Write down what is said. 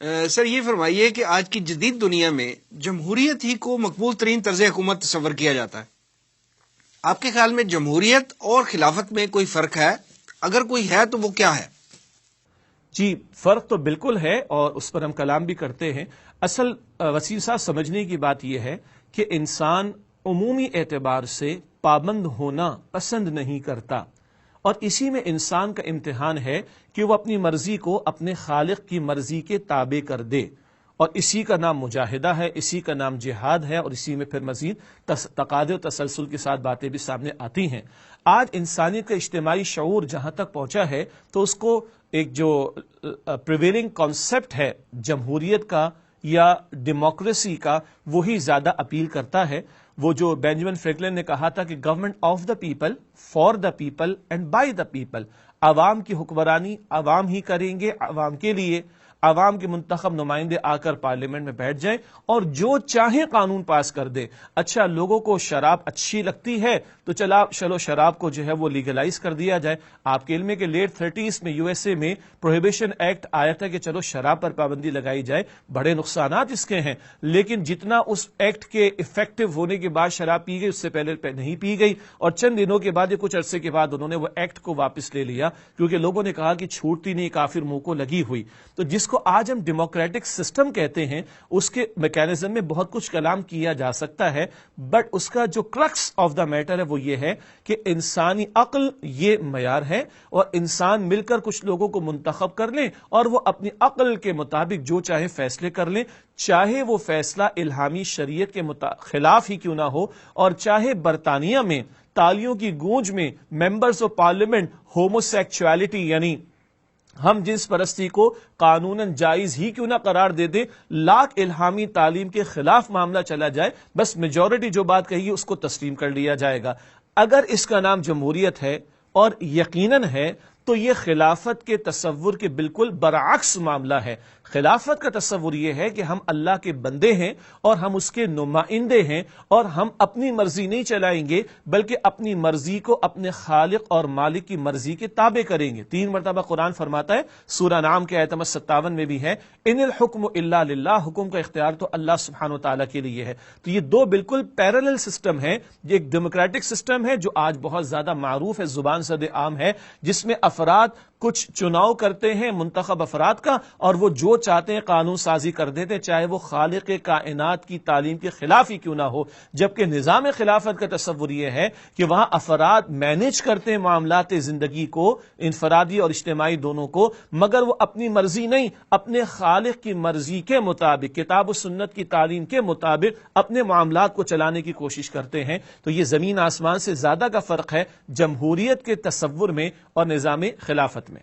سر یہ فرمائیے کہ آج کی جدید دنیا میں جمہوریت ہی کو مقبول ترین طرز حکومت تصور کیا جاتا ہے. آپ کے خیال میں جمہوریت اور خلافت میں کوئی فرق ہے؟ اگر کوئی ہے تو وہ کیا ہے؟ جی فرق تو بالکل ہے اور اس پر ہم کلام بھی کرتے ہیں. اصل وسیم صاحب سمجھنے کی بات یہ ہے کہ انسان عمومی اعتبار سے پابند ہونا پسند نہیں کرتا، اور اسی میں انسان کا امتحان ہے کہ وہ اپنی مرضی کو اپنے خالق کی مرضی کے تابع کر دے، اور اسی کا نام مجاہدہ ہے، اسی کا نام جہاد ہے، اور اسی میں پھر مزید تقاضے و تسلسل کے ساتھ باتیں بھی سامنے آتی ہیں. آج انسانیت کا اجتماعی شعور جہاں تک پہنچا ہے تو اس کو ایک جو پریویلنگ کانسیپٹ ہے جمہوریت کا یا ڈیموکریسی کا، وہی زیادہ اپیل کرتا ہے. وہ جو بینجامن فرینکلن نے کہا تھا کہ government of the people, for the people and by the people, عوام کی حکمرانی عوام ہی کریں گے، عوام کے لیے. عوام کے منتخب نمائندے آ کر پارلیمنٹ میں بیٹھ جائیں اور جو چاہیں قانون پاس کر دے. اچھا لوگوں کو شراب اچھی لگتی ہے تو چلو شراب کو جو ہے وہ لیگلائز کر دیا جائے. آپ کے علم ہے کہ لیٹ 30s میں یو ایس اے میں پروہیبیشن ایکٹ آیا تھا کہ چلو شراب پر پابندی لگائی جائے. بڑے نقصانات اس کے ہیں، لیکن جتنا اس ایکٹ کے افیکٹو ہونے کے بعد شراب پی گئی اس سے پہلے نہیں پی گئی، اور چند دنوں کے بعد یا کچھ عرصے کے بعد انہوں نے وہ ایکٹ کو واپس لے لیا کیونکہ لوگوں نے کہا کہ چھوٹتی نہیں، کافر منہ کو لگی ہوئی. تو جس کو آج ہم ڈیموکریٹک سسٹم کہتے ہیں اس کے میکینزم میں بہت کچھ کلام کیا جا سکتا ہے، بٹ اس کا جو کرکس آف دا میٹر ہے وہ یہ ہے کہ انسانی عقل یہ معیار ہے، اور انسان مل کر کچھ لوگوں کو منتخب کر لیں اور وہ اپنی عقل کے مطابق جو چاہے فیصلے کر لیں، چاہے وہ فیصلہ الہامی شریعت کے خلاف ہی کیوں نہ ہو، اور چاہے برطانیہ میں تالیوں کی گونج میں ممبرز آف پارلیمنٹ ہومو سیکچوالٹی یعنی ہم جنس پرستی کو قانوناً جائز ہی کیوں نہ قرار دے دیں، لاکھ الہامی تعلیم کے خلاف معاملہ چلا جائے، بس میجورٹی جو بات کہی اس کو تسلیم کر لیا جائے گا. اگر اس کا نام جمہوریت ہے اور یقیناً ہے تو یہ خلافت کے تصور کے بالکل برعکس معاملہ ہے. خلافت کا تصور یہ ہے کہ ہم اللہ کے بندے ہیں اور ہم اس کے نمائندے ہیں، اور ہم اپنی مرضی نہیں چلائیں گے بلکہ اپنی مرضی کو اپنے خالق اور مالک کی مرضی کے تابع کریں گے. 3 مرتبہ قرآن فرماتا ہے، سورہ نعم کے آیت نمبر 57 میں بھی ہے، ان الحکم الا للہ، حکم کا اختیار تو اللہ سبحانہ و تعالیٰ کے لیے ہے. تو یہ دو بالکل پیرالل سسٹم ہیں. یہ ایک ڈیموکریٹک سسٹم ہے جو آج بہت زیادہ معروف ہے، زبان زد عام ہے، جس میں افراد کچھ چناؤ کرتے ہیں منتخب افراد کا، اور وہ جو چاہتے ہیں قانون سازی کر دیتے ہیں، چاہے وہ خالق کائنات کی تعلیم کے خلاف ہی کیوں نہ ہو. جبکہ نظام خلافت کا تصور یہ ہے کہ وہاں افراد مینج کرتے ہیں معاملات زندگی کو، انفرادی اور اجتماعی دونوں کو، مگر وہ اپنی مرضی نہیں، اپنے خالق کی مرضی کے مطابق، کتاب و سنت کی تعلیم کے مطابق اپنے معاملات کو چلانے کی کوشش کرتے ہیں. تو یہ زمین آسمان سے زیادہ کا فرق ہے جمہوریت کے تصور میں اور نظام خلافت میں.